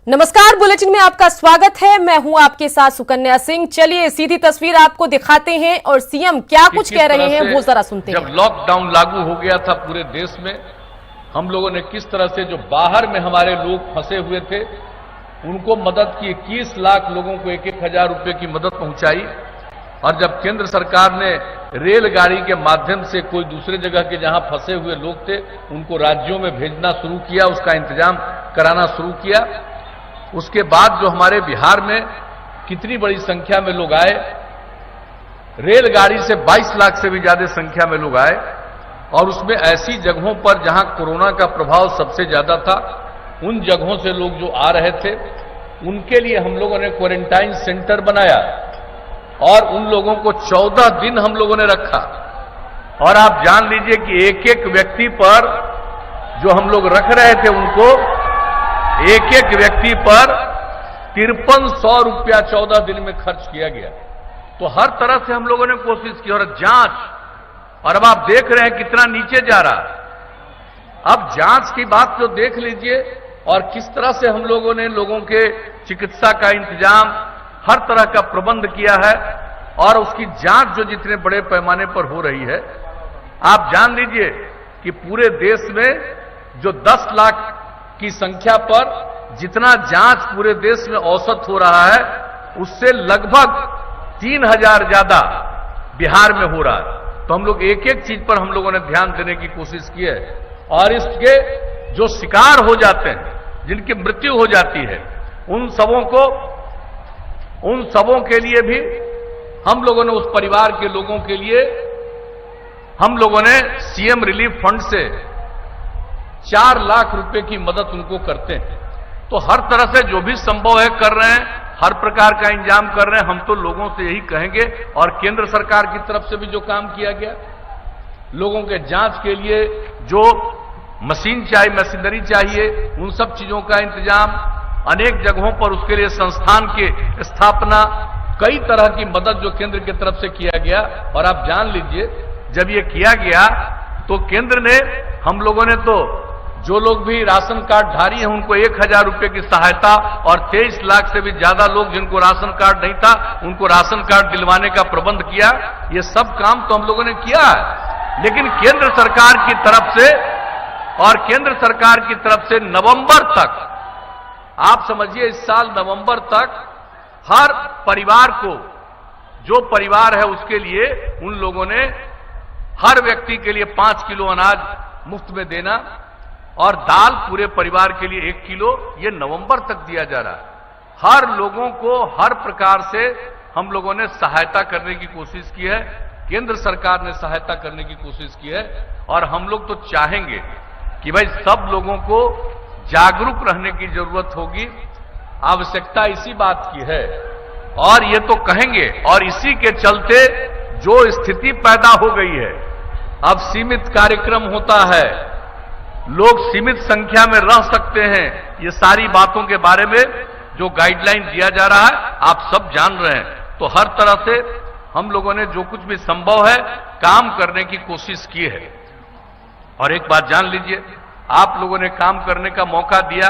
नमस्कार, बुलेटिन में आपका स्वागत है। मैं हूं आपके साथ सुकन्या सिंह। चलिए सीधी तस्वीर आपको दिखाते हैं और सीएम क्या कुछ कह रहे हैं वो जरा सुनते हैं। जब लॉकडाउन लागू हो गया था पूरे देश में, हम लोगों ने किस तरह से जो बाहर में हमारे लोग फंसे हुए थे उनको मदद की। 21 लाख लोगों को 1-1 हजार रुपए की मदद पहुंचाई। और जब केंद्र सरकार ने रेलगाड़ी के माध्यम से कोई दूसरे जगह के जहां फंसे हुए लोग थे उनको राज्यों में भेजना शुरू किया, उसका इंतजाम कराना शुरू किया, उसके बाद जो हमारे बिहार में कितनी बड़ी संख्या में लोग आए, रेलगाड़ी से 22 लाख से भी ज्यादा संख्या में लोग आए। और उसमें ऐसी जगहों पर जहां कोरोना का प्रभाव सबसे ज्यादा था, उन जगहों से लोग जो आ रहे थे उनके लिए हम लोगों ने क्वारंटाइन सेंटर बनाया और उन लोगों को 14 दिन हम लोगों ने रखा। और आप जान लीजिए कि एक एक व्यक्ति पर जो हम लोग रख रहे थे उनको एक एक व्यक्ति पर 5300 रुपया 14 दिन में खर्च किया गया। तो हर तरह से हम लोगों ने कोशिश की और जांच, और अब आप देख रहे हैं कितना नीचे जा रहा। अब जांच की बात जो देख लीजिए और किस तरह से हम लोगों ने लोगों के चिकित्सा का इंतजाम, हर तरह का प्रबंध किया है और उसकी जांच जो जितने बड़े पैमाने पर हो रही है। आप जान लीजिए कि पूरे देश में जो 10 लाख की संख्या पर जितना जांच पूरे देश में औसत हो रहा है उससे लगभग 3000 ज्यादा बिहार में हो रहा है। तो हम लोग एक एक चीज पर हम लोगों ने ध्यान देने की कोशिश की है। और इसके जो शिकार हो जाते हैं, जिनकी मृत्यु हो जाती है, उन सबों के लिए भी हम लोगों ने, उस परिवार के लोगों के लिए हम लोगों ने सीएम रिलीफ फंड से 4 लाख रुपए की मदद उनको करते हैं। तो हर तरह से जो भी संभव है कर रहे हैं, हर प्रकार का इंतजाम कर रहे हैं। हम तो लोगों से यही कहेंगे, और केंद्र सरकार की तरफ से भी जो काम किया गया, लोगों के जांच के लिए जो मशीन चाहिए, मशीनरी चाहिए, उन सब चीजों का इंतजाम, अनेक जगहों पर उसके लिए संस्थान की स्थापना, कई तरह की मदद जो केंद्र की तरफ से किया गया। और आप जान लीजिए जब ये किया गया तो केंद्र ने, हम लोगों ने तो जो लोग भी राशन कार्ड धारी हैं उनको 1000 रुपए की सहायता, और 23 लाख से भी ज्यादा लोग जिनको राशन कार्ड नहीं था उनको राशन कार्ड दिलवाने का प्रबंध किया। ये सब काम तो हम लोगों ने किया है। लेकिन केंद्र सरकार की तरफ से नवंबर तक, आप समझिए इस साल नवंबर तक हर परिवार को, जो परिवार है उसके लिए उन लोगों ने हर व्यक्ति के लिए 5 किलो अनाज मुफ्त में देना, और दाल पूरे परिवार के लिए 1 किलो, ये नवंबर तक दिया जा रहा है। हर लोगों को हर प्रकार से हम लोगों ने सहायता करने की कोशिश की है, केंद्र सरकार ने सहायता करने की कोशिश की है। और हम लोग तो चाहेंगे कि भाई सब लोगों को जागरूक रहने की जरूरत होगी, आवश्यकता इसी बात की है। और ये तो कहेंगे, और इसी के चलते जो स्थिति पैदा हो गई है, अब सीमित कार्यक्रम होता है, लोग सीमित संख्या में रह सकते हैं, ये सारी बातों के बारे में जो गाइडलाइन दिया जा रहा है आप सब जान रहे हैं। तो हर तरह से हम लोगों ने जो कुछ भी संभव है काम करने की कोशिश की है। और एक बात जान लीजिए, आप लोगों ने काम करने का मौका दिया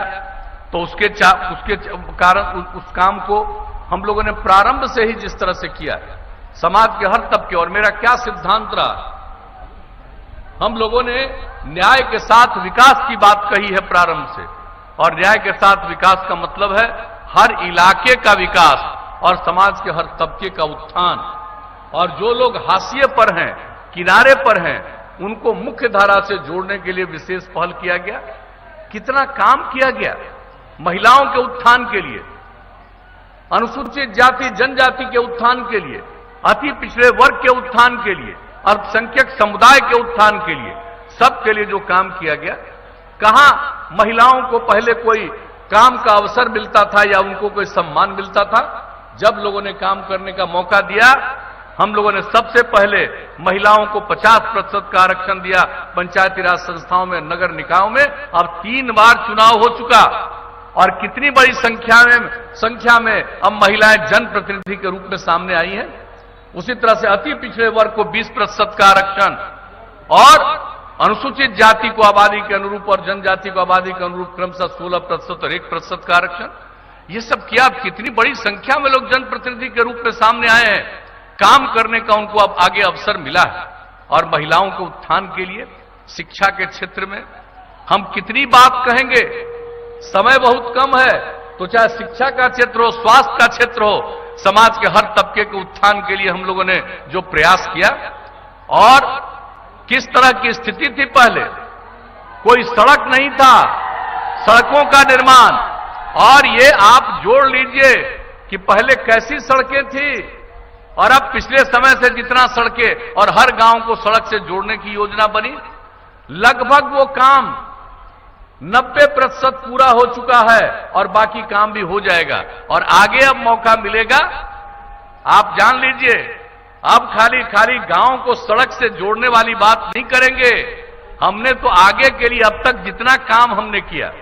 तो उसके कारण उस काम को हम लोगों ने प्रारंभ से ही जिस तरह से किया, समाज के हर तबके, और मेरा क्या सिद्धांत रहा, हम लोगों ने न्याय के साथ विकास की बात कही है प्रारंभ से। और न्याय के साथ विकास का मतलब है हर इलाके का विकास और समाज के हर तबके का उत्थान। और जो लोग हाशिए पर हैं, किनारे पर हैं, उनको मुख्य धारा से जोड़ने के लिए विशेष पहल किया गया। कितना काम किया गया महिलाओं के उत्थान के लिए, अनुसूचित जाति जनजाति के उत्थान के लिए, अति पिछड़े वर्ग के उत्थान के लिए, अल्पसंख्यक समुदाय के उत्थान के लिए, सबके लिए जो काम किया गया। कहां महिलाओं को पहले कोई काम का अवसर मिलता था या उनको कोई सम्मान मिलता था? जब लोगों ने काम करने का मौका दिया, हम लोगों ने सबसे पहले महिलाओं को 50% का आरक्षण दिया पंचायती राज संस्थाओं में, नगर निकायों में। अब 3 बार चुनाव हो चुका और कितनी बड़ी संख्या में अब महिलाएं जनप्रतिनिधि के रूप में सामने आई हैं। उसी तरह से अति पिछड़े वर्ग को 20% का आरक्षण, और अनुसूचित जाति को आबादी के अनुरूप और जनजाति को आबादी के अनुरूप क्रमशः 16% और 1% का आरक्षण। ये सब किया। अब कितनी बड़ी संख्या में लोग जनप्रतिनिधि के रूप में सामने आए हैं, काम करने का उनको अब आगे अवसर मिला है। और महिलाओं के उत्थान के लिए शिक्षा के क्षेत्र में हम कितनी बात कहेंगे, समय बहुत कम है, तो चाहे शिक्षा का क्षेत्र हो, स्वास्थ्य का क्षेत्र हो, समाज के हर तबके के उत्थान के लिए हम लोगों ने जो प्रयास किया। और किस तरह की स्थिति थी पहले, कोई सड़क नहीं था, सड़कों का निर्माण। और ये आप जोड़ लीजिए कि पहले कैसी सड़कें थी और अब पिछले समय से जितना सड़कें और हर गांव को सड़क से जोड़ने की योजना बनी, लगभग वो काम 90% पूरा हो चुका है और बाकी काम भी हो जाएगा। और आगे अब मौका मिलेगा। आप जान लीजिए, अब खाली गांव को सड़क से जोड़ने वाली बात नहीं करेंगे। हमने तो आगे के लिए अब तक जितना काम हमने किया,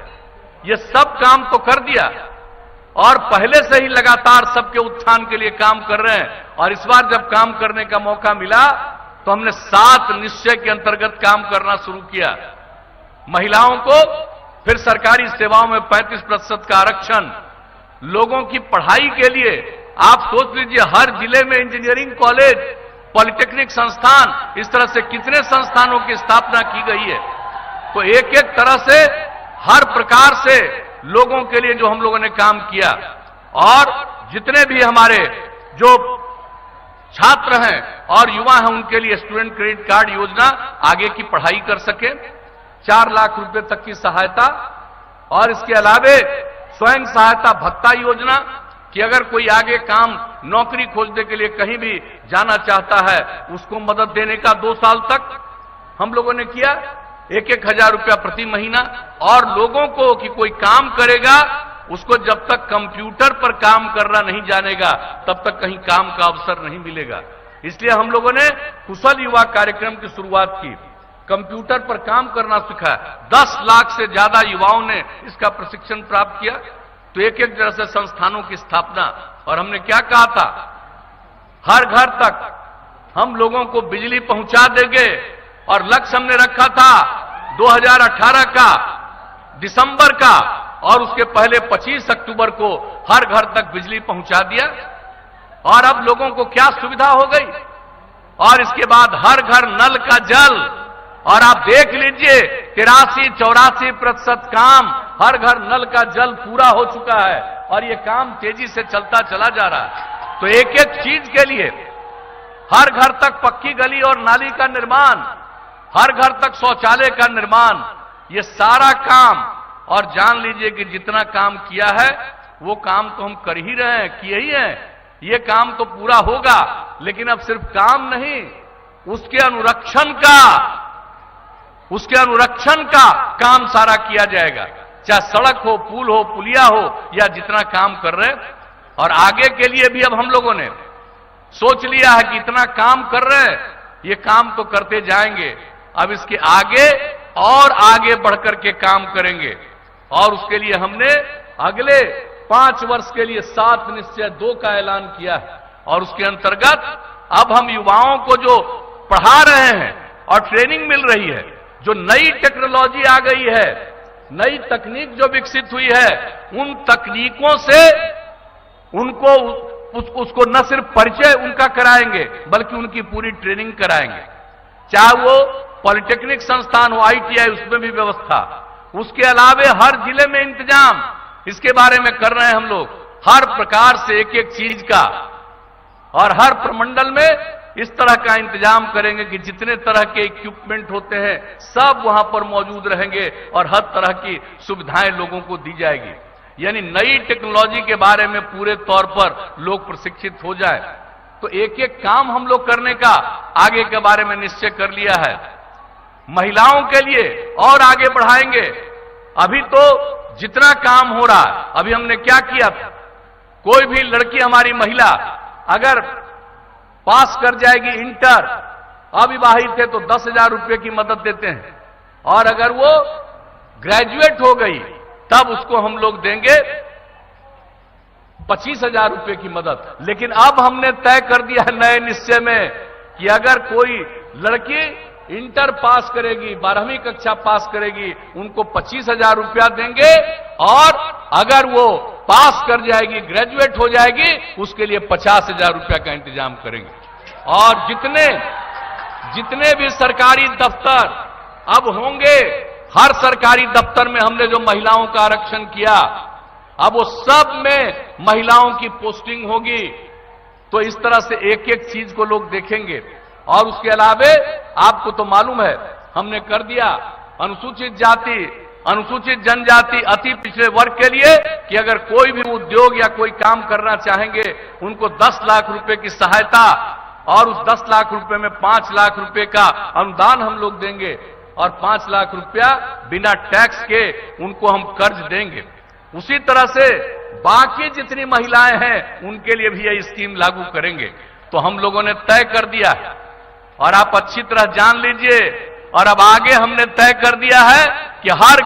ये सब काम तो कर दिया और पहले से ही लगातार सबके उत्थान के लिए काम कर रहे हैं। और इस बार जब काम करने का मौका मिला तो हमने 7 निश्चय के अंतर्गत काम करना शुरू किया। महिलाओं को फिर सरकारी सेवाओं में 35% का आरक्षण, लोगों की पढ़ाई के लिए आप सोच लीजिए, हर जिले में इंजीनियरिंग कॉलेज, पॉलिटेक्निक संस्थान, इस तरह से कितने संस्थानों की स्थापना की गई है। तो एक एक तरह से हर प्रकार से लोगों के लिए जो हम लोगों ने काम किया। और जितने भी हमारे जो छात्र हैं और युवा हैं, उनके लिए स्टूडेंट क्रेडिट कार्ड योजना, आगे की पढ़ाई कर सके, 4 लाख रुपए तक की सहायता। और इसके अलावे स्वयं सहायता भत्ता योजना कि अगर कोई आगे काम, नौकरी खोजने के लिए कहीं भी जाना चाहता है, उसको मदद देने का 2 साल तक हम लोगों ने किया, 1-1 हजार रुपया प्रति महीना। और लोगों को कि कोई काम करेगा, उसको जब तक कंप्यूटर पर काम करना नहीं जानेगा, तब तक कहीं काम का अवसर नहीं मिलेगा। इसलिए हम लोगों ने कुशल युवा कार्यक्रम की शुरुआत की, कंप्यूटर पर काम करना सिखाया। 10 लाख से ज्यादा युवाओं ने इसका प्रशिक्षण प्राप्त किया। तो एक एक तरह से संस्थानों की स्थापना। और हमने क्या कहा था, हर घर तक हम लोगों को बिजली पहुंचा देंगे। और लक्ष्य हमने रखा था 2018 का दिसंबर का, और उसके पहले 25 अक्टूबर को हर घर तक बिजली पहुंचा दिया। और अब लोगों को क्या सुविधा हो गई, और इसके बाद हर घर नल का जल। और आप देख लीजिए 83-84% काम, हर घर नल का जल पूरा हो चुका है। और ये काम तेजी से चलता चला जा रहा है। तो एक एक चीज के लिए, हर घर तक पक्की गली और नाली का निर्माण, हर घर तक शौचालय का निर्माण, ये सारा काम। और जान लीजिए कि जितना काम किया है वो काम तो हम कर ही रहे हैं, किए ही हैं। ये काम तो पूरा होगा, लेकिन अब सिर्फ काम नहीं, उसके अनुरक्षण का काम सारा किया जाएगा। चाहे सड़क हो, पुल हो, पुलिया हो, या जितना काम कर रहे हैं। और आगे के लिए भी अब हम लोगों ने सोच लिया है कि इतना काम कर रहे हैं, ये काम तो करते जाएंगे, अब इसके आगे और आगे बढ़कर के काम करेंगे। और उसके लिए हमने अगले 5 वर्ष के लिए 7 निश्चय 2 का ऐलान किया है। और उसके अंतर्गत अब हम युवाओं को जो पढ़ा रहे हैं और ट्रेनिंग मिल रही है, जो नई टेक्नोलॉजी आ गई है, नई तकनीक जो विकसित हुई है, उन तकनीकों से उनको उसको न सिर्फ परिचय उनका कराएंगे, बल्कि उनकी पूरी ट्रेनिंग कराएंगे। चाहे वो पॉलिटेक्निक संस्थान हो, ITI, उसमें भी व्यवस्था। उसके अलावे हर जिले में इंतजाम इसके बारे में कर रहे हैं हम लोग, हर प्रकार से एक एक चीज का। और हर प्रमंडल में इस तरह का इंतजाम करेंगे कि जितने तरह के इक्विपमेंट होते हैं सब वहां पर मौजूद रहेंगे और हर तरह की सुविधाएं लोगों को दी जाएगी। यानी नई टेक्नोलॉजी के बारे में पूरे तौर पर लोग प्रशिक्षित हो जाए। तो एक एक काम हम लोग करने का आगे के बारे में निश्चय कर लिया है। महिलाओं के लिए और आगे बढ़ाएंगे। अभी तो जितना काम हो रहा है, अभी हमने क्या किया, कोई भी लड़की हमारी महिला अगर पास कर जाएगी इंटर, अविवाहित है तो 10,000 रुपये की मदद देते हैं। और अगर वो ग्रेजुएट हो गई तब उसको हम लोग देंगे 25,000 रुपये की मदद। लेकिन अब हमने तय कर दिया है नए निश्चय में कि अगर कोई लड़की इंटर पास करेगी, 12वीं कक्षा पास करेगी, उनको 25,000 रुपया देंगे। और अगर वो पास कर जाएगी, ग्रेजुएट हो जाएगी, उसके लिए 50,000 रुपया का इंतजाम करेंगे। और जितने भी सरकारी दफ्तर अब होंगे, हर सरकारी दफ्तर में हमने जो महिलाओं का आरक्षण किया, अब वो सब में महिलाओं की पोस्टिंग होगी। तो इस तरह से एक एक चीज को लोग देखेंगे। और उसके अलावे आपको तो मालूम है, हमने कर दिया अनुसूचित जाति, अनुसूचित जनजाति, अति पिछड़े वर्ग के लिए कि अगर कोई भी उद्योग या कोई काम करना चाहेंगे, उनको 10 लाख रुपए की सहायता, और उस 10 लाख रुपए में 5 लाख रुपए का अनुदान हम लोग देंगे, और 5 लाख रुपया बिना टैक्स के उनको हम कर्ज देंगे। उसी तरह से बाकी जितनी महिलाएं हैं, उनके लिए भी यह स्कीम लागू करेंगे। तो हम लोगों ने तय कर दिया है, और आप अच्छी तरह जान लीजिए। और अब आगे हमने तय कर दिया है कि हर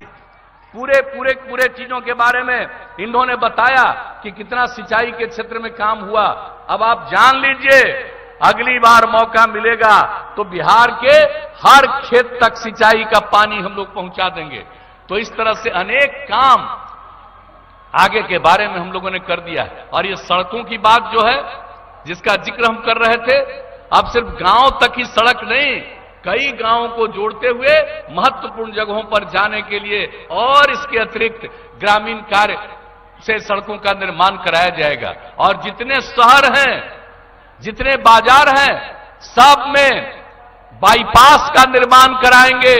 पूरे चीजों के बारे में इन्होंने बताया कि कितना सिंचाई के क्षेत्र में काम हुआ। अब आप जान लीजिए, अगली बार मौका मिलेगा तो बिहार के हर खेत तक सिंचाई का पानी हम लोग पहुंचा देंगे। तो इस तरह से अनेक काम आगे के बारे में हम लोगों ने कर दिया है। और ये सड़कों की बात जो है, जिसका जिक्र हम कर रहे थे, अब सिर्फ गांव तक ही सड़क नहीं, कई गांवों को जोड़ते हुए महत्वपूर्ण जगहों पर जाने के लिए और इसके अतिरिक्त ग्रामीण कार्य से सड़कों का निर्माण कराया जाएगा। और जितने शहर हैं, जितने बाजार हैं, सब में बाईपास का निर्माण कराएंगे।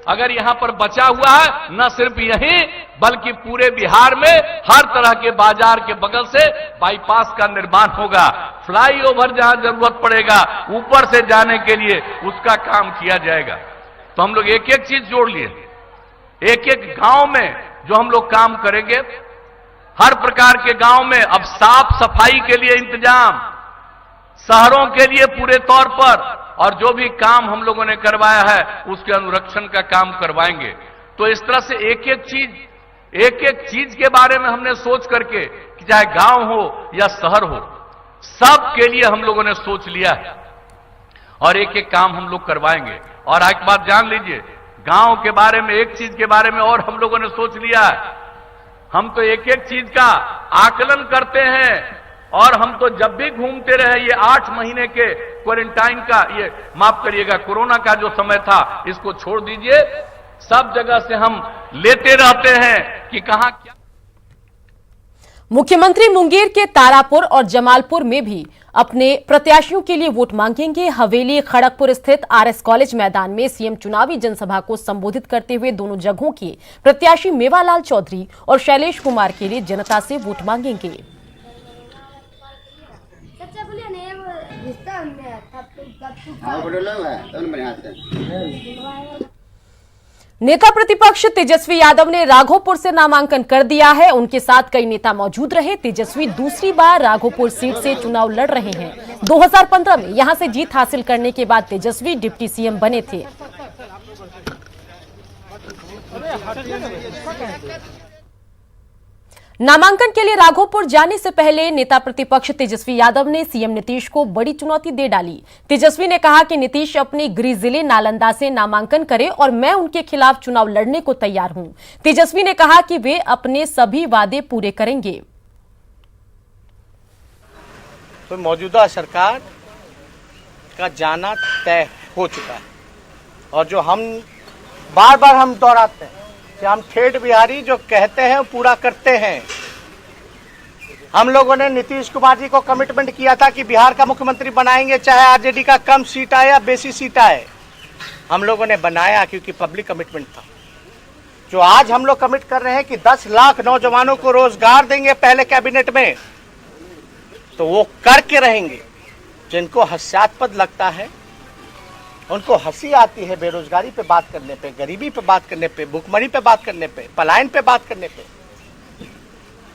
अगर यहां पर बचा हुआ है, न सिर्फ यहीं बल्कि पूरे बिहार में हर तरह के बाजार के बगल से बाईपास का निर्माण होगा। फ्लाईओवर जहां जरूरत पड़ेगा ऊपर से जाने के लिए, उसका काम किया जाएगा। तो हम लोग एक एक चीज जोड़ लिए, एक एक गांव में जो हम लोग काम करेंगे, हर प्रकार के गांव में अब साफ सफाई के लिए इंतजाम, शहरों के लिए पूरे तौर पर, और जो भी काम हम लोगों ने करवाया है उसके अनुरक्षण का काम करवाएंगे। तो इस तरह से एक एक चीज के बारे में हमने सोच करके, कि चाहे गांव हो या शहर हो, सब के लिए हम लोगों ने सोच लिया है, और एक एक काम हम लोग करवाएंगे। और एक बात जान लीजिए, गांव के बारे में एक चीज के बारे में और हम लोगों ने सोच लिया है। हम तो एक एक चीज का आकलन करते हैं, और हम तो जब भी घूमते रहे, ये 8 महीने के क्वारंटाइन का, ये माफ करिएगा कोरोना का जो समय था, इसको छोड़ दीजिए, सब जगह से हम लेते रहते हैं कि कहां क्या। मुख्यमंत्री मुंगेर के तारापुर और जमालपुर में भी अपने प्रत्याशियों के लिए वोट मांगेंगे। हवेली खड़गपुर स्थित आरएस कॉलेज मैदान में सीएम चुनावी जनसभा को संबोधित करते हुए दोनों जगहों के प्रत्याशी मेवालाल चौधरी और शैलेश कुमार के लिए जनता से वोट मांगेंगे। नेता प्रतिपक्ष तेजस्वी यादव ने राघोपुर से नामांकन कर दिया है। उनके साथ कई नेता मौजूद रहे। तेजस्वी दूसरी बार राघोपुर सीट से चुनाव लड़ रहे हैं। 2015 में यहां से जीत हासिल करने के बाद तेजस्वी डिप्टी सीएम बने थे। नामांकन के लिए राघोपुर जाने से पहले नेता प्रतिपक्ष तेजस्वी यादव ने सीएम नीतीश को बड़ी चुनौती दे डाली। तेजस्वी ने कहा कि नीतीश अपने गृह जिले नालंदा से नामांकन करें और मैं उनके खिलाफ चुनाव लड़ने को तैयार हूं। तेजस्वी ने कहा कि वे अपने सभी वादे पूरे करेंगे। तो मौजूदा सरकार का जाना तय हो चुका है, और जो हम बार बार हम दोहराते हैं कि हम ठेठ बिहारी जो कहते हैं वो पूरा करते हैं। हम लोगों ने नीतीश कुमार जी को कमिटमेंट किया था कि बिहार का मुख्यमंत्री बनाएंगे, चाहे आरजेडी का कम सीट आए या बेसी सीट आए। हम लोगों ने बनाया क्योंकि पब्लिक कमिटमेंट था। जो आज हम लोग कमिट कर रहे हैं कि 10 लाख नौजवानों को रोजगार देंगे पहले कैबिनेट में, तो वो करके रहेंगे। जिनको हास्यास्पद लगता है, उनको हंसी आती है बेरोजगारी पे बात करने पे, गरीबी पे बात करने पे, भुखमरी पे बात करने पे, पलायन पे बात करने पे,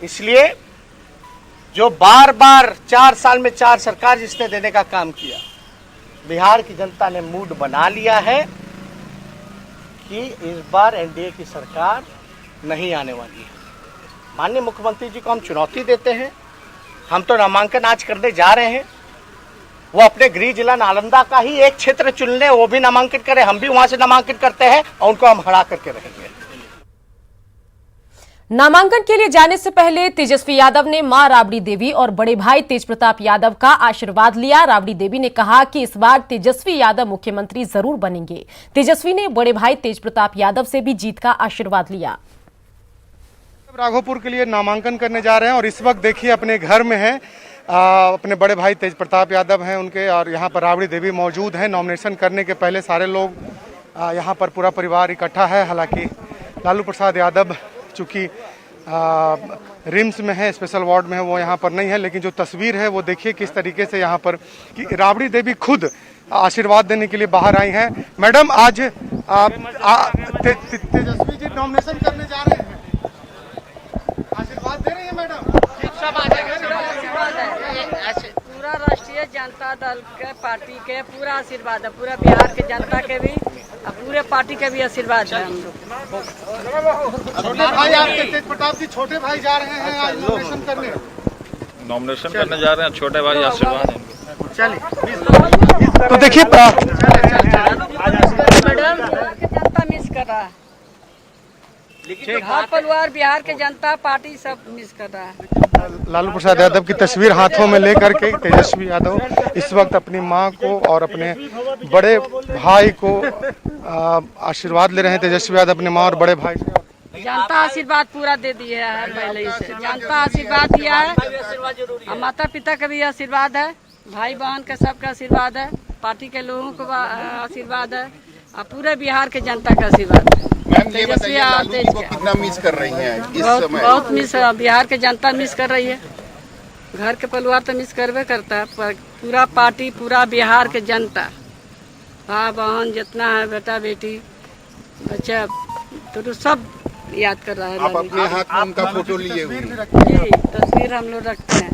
इसलिए जो बार बार 4 साल में 4 सरकार जिसने देने का काम किया, बिहार की जनता ने मूड बना लिया है कि इस बार एनडीए की सरकार नहीं आने वाली है। माननीय मुख्यमंत्री जी को हम चुनौती देते हैं। हम तो नामांकन आज करने जा रहे हैं। वो अपने गृह जिला नालंदा का ही एक क्षेत्र चुन ले, वो भी नामांकन करें, हम भी वहां से नामांकन करते हैं और उनको हम हरा करके रहेंगे। नामांकन के लिए जाने से पहले तेजस्वी यादव ने मां राबड़ी देवी और बड़े भाई तेज प्रताप यादव का आशीर्वाद लिया। राबड़ी देवी ने कहा कि इस बार तेजस्वी यादव मुख्यमंत्री जरूर बनेंगे। तेजस्वी ने बड़े भाई तेज प्रताप यादव से भी जीत का आशीर्वाद लिया। राघोपुर के लिए नामांकन करने जा रहे हैं और इस वक्त देखिए अपने घर में हैं, अपने बड़े भाई तेज प्रताप यादव हैं उनके, और यहाँ पर राबड़ी देवी मौजूद हैं। नॉमिनेशन करने के पहले सारे लोग यहाँ पर पूरा परिवार इकट्ठा है। हालांकि लालू प्रसाद यादव चूँकि रिम्स में है, स्पेशल वार्ड में है, वो यहाँ पर नहीं है, लेकिन जो तस्वीर है वो देखिए किस तरीके से यहाँ पर कि राबड़ी देवी खुद आशीर्वाद देने के लिए बाहर आई हैं। मैडम, आज तेजस्वी जी नॉमिनेशन करने जा रहे हैं, आशीर्वाद दे रही है मैडम? पूरा राष्ट्रीय जनता दल के पार्टी के पूरा आशीर्वाद है, पूरा बिहार के जनता के भी और पूरे पार्टी के भी आशीर्वाद है। हम लोग छोटे भाई आपके तेज प्रताप जी छोटे भाई जा रहे हैं आज नॉमिनेशन करने जा रहे हैं, छोटे भाई आशीर्वाद हैं। तो देखिए बिहार के जनता मिस कर रहा है, हर परिवार बिहार के जनता पार्टी सब मिस कर रहा है। लालू प्रसाद यादव की तस्वीर हाथों में लेकर के तेजस्वी यादव इस वक्त अपनी मां को और अपने बड़े भाई को आशीर्वाद ले रहे हैं। तेजस्वी यादव अपने मां और बड़े भाई से जनता आशीर्वाद पूरा दे दी है, हर पहले से जनता आशीर्वाद दिया है। और माता पिता का भी आशीर्वाद है, भाई बहन का सबका आशीर्वाद है, पार्टी के लोगों को आशीर्वाद है और पूरे बिहार के जनता का आशीर्वाद है। मैम, ये बताइए लालू को कितना मिस कर रही हैं इस समय? बहुत मिस, बिहार के जनता मिस कर रही है। घर के परिवार तो मिस करवे करता है, पर पूरा पार्टी, पूरा बिहार के जनता, भाई बहन जितना है, बेटा बेटी बच्चा तो सब याद कर रहा है। आप अपने हाथ में उनका फोटो लिए हुए हैं? जी, तस्वीर हम लोग रखते हैं,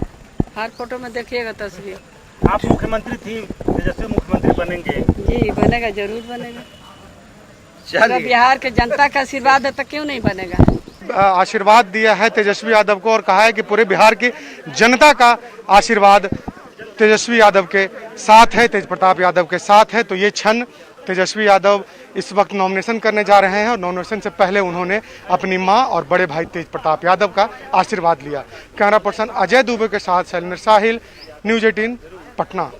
हर फोटो में देखिएगा तस्वीर। आप मुख्यमंत्री थी, तेजस्वी मुख्यमंत्री बनेंगे? जी बनेगा, जरूर बनेगा। पूरा बिहार के जनता का आशीर्वाद है तो क्यों नहीं बनेगा। आशीर्वाद दिया है तेजस्वी यादव को और कहा है कि पूरे बिहार की जनता का आशीर्वाद तेजस्वी यादव के साथ है, तेज प्रताप यादव के साथ है। तो ये क्षण तेजस्वी यादव इस वक्त नॉमिनेशन करने जा रहे हैं और नॉमिनेशन से पहले उन्होंने अपनी मां और बड़े भाई तेज प्रताप यादव का आशीर्वाद लिया। कैमरा पर्सन अजय दुबे के साथ शैलेंद्र साहिल, न्यूज़ 18 पटना।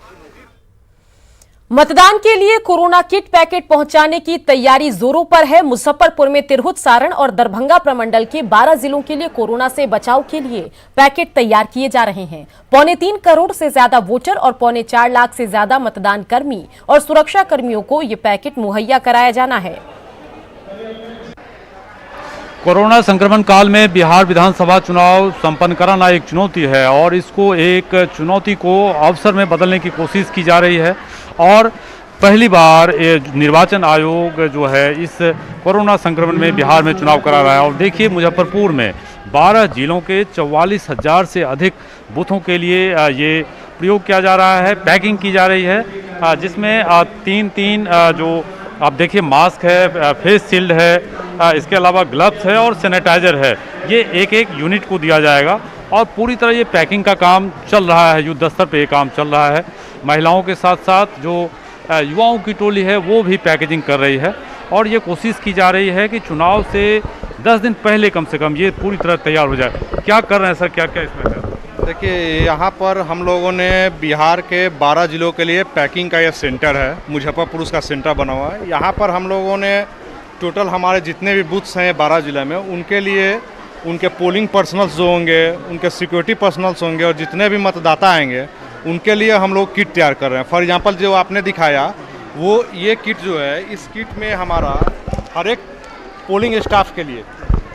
मतदान के लिए कोरोना किट पैकेट पहुंचाने की तैयारी जोरों पर है। मुजफ्फरपुर में तिरहुत, सारण और दरभंगा प्रमंडल के 12 जिलों के लिए कोरोना से बचाव के लिए पैकेट तैयार किए जा रहे हैं। 3.25 करोड़ से ज्यादा वोटर और 4.25 लाख से ज्यादा मतदान कर्मी और सुरक्षा कर्मियों को ये पैकेट मुहैया कराया जाना है। कोरोना संक्रमण काल में बिहार विधानसभा चुनाव संपन्न कराना एक चुनौती है और इसको एक चुनौती को अवसर में बदलने की कोशिश की जा रही है। और पहली बार निर्वाचन आयोग जो है इस कोरोना संक्रमण में बिहार में चुनाव करा रहा है। और देखिए मुजफ्फरपुर में 12 जिलों के 44,000 से अधिक बूथों के लिए ये प्रयोग किया जा रहा है, पैकिंग की जा रही है, जिसमें 3 जो आप देखिए मास्क है, फेस शील्ड है, इसके अलावा ग्लव्स है और सैनिटाइजर है। ये एक यूनिट को दिया जाएगा और पूरी तरह ये पैकिंग का काम चल रहा है, युद्ध स्तर पे ये काम चल रहा है। महिलाओं के साथ साथ जो युवाओं की टोली है वो भी पैकेजिंग कर रही है और ये कोशिश की जा रही है कि चुनाव से 10 दिन पहले कम से कम ये पूरी तरह तैयार हो जाए। क्या कर रहे हैं सर, क्या क्या इसमें है? देखिए, यहाँ पर हम लोगों ने बिहार के 12 जिलों के लिए पैकिंग का ये सेंटर है, मुजफ्फरपुर उसका सेंटर बना हुआ है। यहाँ पर हम लोगों ने टोटल हमारे जितने भी बूथ्स हैं 12 जिले में, उनके लिए उनके पोलिंग पर्सनल्स जो होंगे, उनके सिक्योरिटी पर्सनल्स होंगे और जितने भी मतदाता आएंगे उनके लिए हम लोग किट तैयार कर रहे हैं। फॉर एग्जांपल जो आपने दिखाया वो ये किट जो है, इस किट में हमारा हर एक पोलिंग स्टाफ के लिए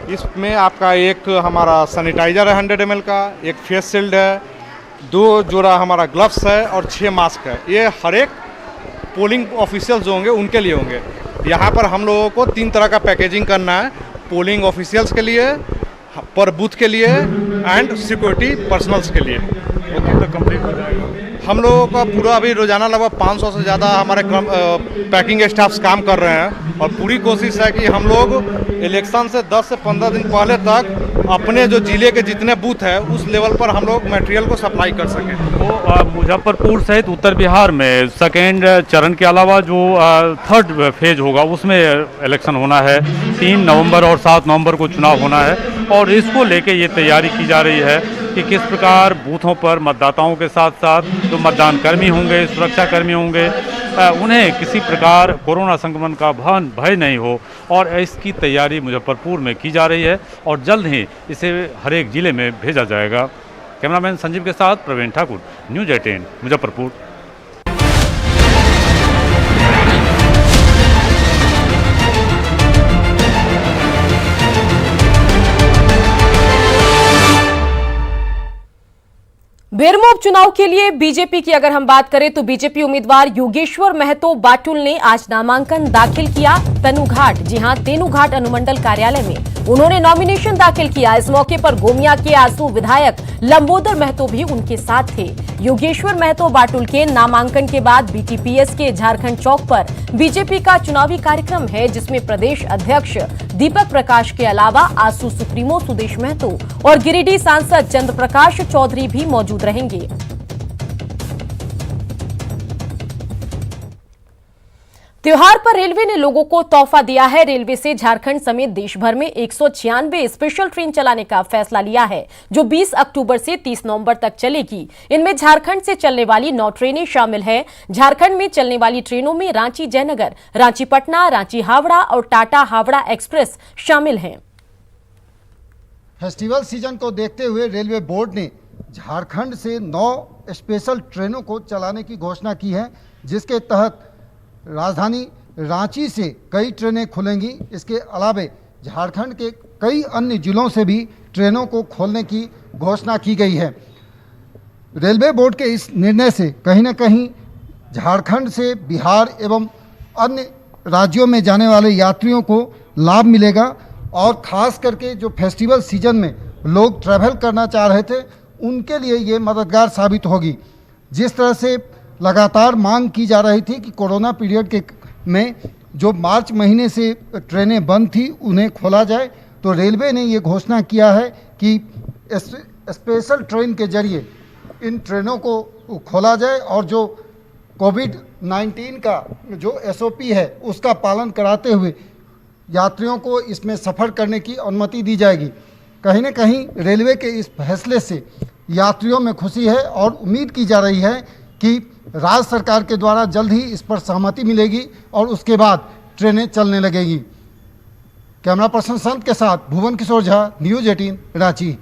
इसमें आपका एक हमारा सैनिटाइजर है 100 ml का, एक फेस शील्ड है, 2 जोड़ा हमारा ग्लव्स है और 6 मास्क है। ये हर एक पोलिंग ऑफिशियल्स जो होंगे उनके लिए होंगे। यहाँ पर हम लोगों को 3 तरह का पैकेजिंग करना है, पोलिंग ऑफिशियल्स के लिए, पर बूथ के लिए एंड सिक्योरिटी पर्सनल्स के लिए। ओके, तो कंप्लीट हो जाएगा। हम लोगों का पूरा अभी रोजाना लगभग 500 से ज़्यादा हमारे पैकिंग स्टाफ्स काम कर रहे हैं और पूरी कोशिश है कि हम लोग इलेक्शन से 10 से 15 दिन पहले तक अपने जो जिले के जितने बूथ है उस लेवल पर हम लोग मटेरियल को सप्लाई कर सकें। तो मुजफ्फरपुर सहित उत्तर बिहार में सेकेंड चरण के अलावा जो थर्ड फेज होगा उसमें इलेक्शन होना है। 3 नवंबर और 7 नवंबर को चुनाव होना है और इसको लेके ये तैयारी की जा रही है कि किस प्रकार बूथों पर मतदाताओं के साथ साथ जो मतदान कर्मी होंगे, सुरक्षा कर्मी होंगे, उन्हें किसी प्रकार कोरोना संक्रमण का भय नहीं हो और इसकी तैयारी मुजफ्फरपुर में की जा रही है और जल्द ही इसे हर एक जिले में भेजा जाएगा। कैमरामैन संजीव के साथ प्रवीण ठाकुर, न्यूज़ 18 मुजफ्फरपुर। बेरमो उपचुनाव के लिए बीजेपी की अगर हम बात करें तो बीजेपी उम्मीदवार योगेश्वर महतो बाटुल ने आज नामांकन दाखिल किया तनुघाट, जी हां, तेनुघाट अनुमंडल कार्यालय में उन्होंने नॉमिनेशन दाखिल किया। इस मौके पर गोमिया के आसू विधायक लंबोदर महतो भी उनके साथ थे। योगेश्वर महतो बाटुल के नामांकन के बाद बीटीपीएस के झारखंड चौक पर बीजेपी का चुनावी कार्यक्रम है, जिसमें प्रदेश अध्यक्ष दीपक प्रकाश के अलावा आसू सुप्रीमो सुदेश महतो और गिरिडीह सांसद चंद्र प्रकाश चौधरी भी मौजूद रहेंगे। त्योहार पर रेलवे ने लोगों को तोहफा दिया है। रेलवे से झारखंड समेत देश भर में 196 स्पेशल ट्रेन चलाने का फैसला लिया है, जो 20 अक्टूबर से 30 नवंबर तक चलेगी। इनमें झारखंड से चलने वाली 9 ट्रेनें शामिल हैं। झारखंड में चलने वाली ट्रेनों में रांची जयनगर, रांची पटना, रांची हावड़ा और टाटा हावड़ा एक्सप्रेस शामिल हैं। फेस्टिवल सीजन को देखते हुए रेलवे बोर्ड ने झारखंड से 9 स्पेशल ट्रेनों को चलाने की घोषणा की है, जिसके तहत राजधानी रांची से कई ट्रेनें खुलेंगी। इसके अलावा झारखंड के कई अन्य जिलों से भी ट्रेनों को खोलने की घोषणा की गई है। रेलवे बोर्ड के इस निर्णय से कहीं न कहीं झारखंड से बिहार एवं अन्य राज्यों में जाने वाले यात्रियों को लाभ मिलेगा और ख़ास करके जो फेस्टिवल सीजन में लोग ट्रैवल करना चाह रहे थे उनके लिए ये मददगार साबित होगी। जिस तरह से लगातार मांग की जा रही थी कि कोरोना पीरियड के में जो मार्च महीने से ट्रेनें बंद थी उन्हें खोला जाए, तो रेलवे ने ये घोषणा किया है कि स्पेशल ट्रेन के जरिए इन ट्रेनों को खोला जाए और जो कोविड-19 का जो SOP है उसका पालन कराते हुए यात्रियों को इसमें सफ़र करने की अनुमति दी जाएगी। कहीं न कहीं रेलवे के इस फैसले से यात्रियों में खुशी है और उम्मीद की जा रही है कि राज्य सरकार के द्वारा जल्द ही इस पर सहमति मिलेगी और उसके बाद ट्रेनें चलने लगेगी। कैमरा पर्सन संत के साथ भुवन किशोर झा, न्यूज़ 18 रांची।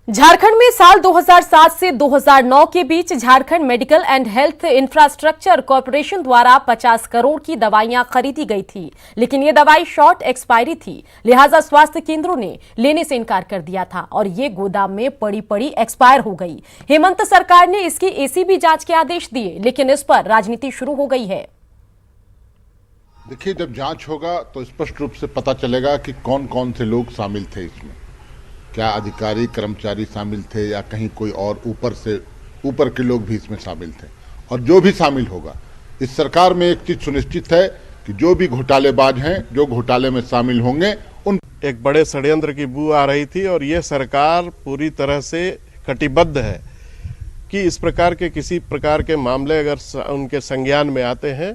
झारखंड में साल 2007 से 2009 के बीच Jharkhand medical and health infrastructure corporation द्वारा 50 करोड़ की दवाइयां खरीदी गई थी, लेकिन ये दवाई शॉर्ट एक्सपायरी थी, लिहाजा स्वास्थ्य केंद्रों ने लेने से इनकार कर दिया था और ये गोदाम में पड़ी एक्सपायर हो गई। हेमंत सरकार ने इसकी ACB जांच के आदेश दिए, लेकिन इस पर राजनीति शुरू हो गई है। देखिए, जब जांच होगा तो स्पष्ट रूप से पता चलेगा कि कौन कौन से लोग शामिल थे इसमें, क्या अधिकारी कर्मचारी शामिल थे या कहीं कोई और ऊपर के लोग भी इसमें शामिल थे। और जो भी शामिल होगा, इस सरकार में एक चीज सुनिश्चित है कि जो भी घोटालेबाज हैं, जो घोटाले में शामिल होंगे, उन एक बड़े षड्यंत्र की बू आ रही थी और ये सरकार पूरी तरह से कटिबद्ध है कि इस प्रकार के किसी प्रकार के मामले अगर उनके संज्ञान में आते हैं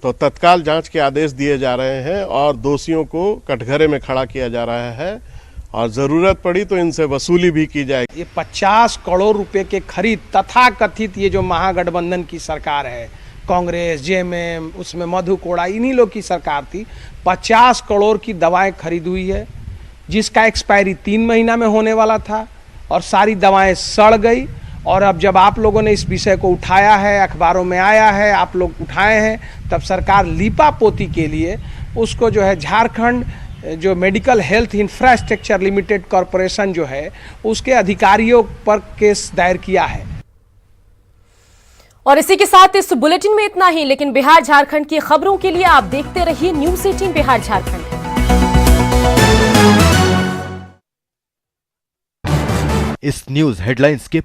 तो तत्काल जांच के आदेश दिए जा रहे हैं और दोषियों को कटघरे में खड़ा किया जा रहा है और जरूरत पड़ी तो इनसे वसूली भी की जाएगी। ये 50 करोड़ रुपए के खरीद तथा कथित ये जो महागठबंधन की सरकार है, कांग्रेस, JMM, उसमें मधु कोड़ा, इन्हीं लोग की सरकार थी, 50 करोड़ की दवाएं खरीद हुई है, जिसका एक्सपायरी 3 महीना में होने वाला था और सारी दवाएं सड़ गई। और अब जब आप लोगों ने इस विषय को उठाया है, अखबारों में आया है, आप लोग उठाए हैं, तब सरकार लीपापोती के लिए उसको जो है झारखंड जो medical health infrastructure limited corporation जो है उसके अधिकारियों पर केस दायर किया है। और इसी के साथ इस बुलेटिन में इतना ही, लेकिन बिहार झारखंड की खबरों के लिए आप देखते रहिए न्यूज़ 18 बिहार झारखंड। इस न्यूज़ हेडलाइंस के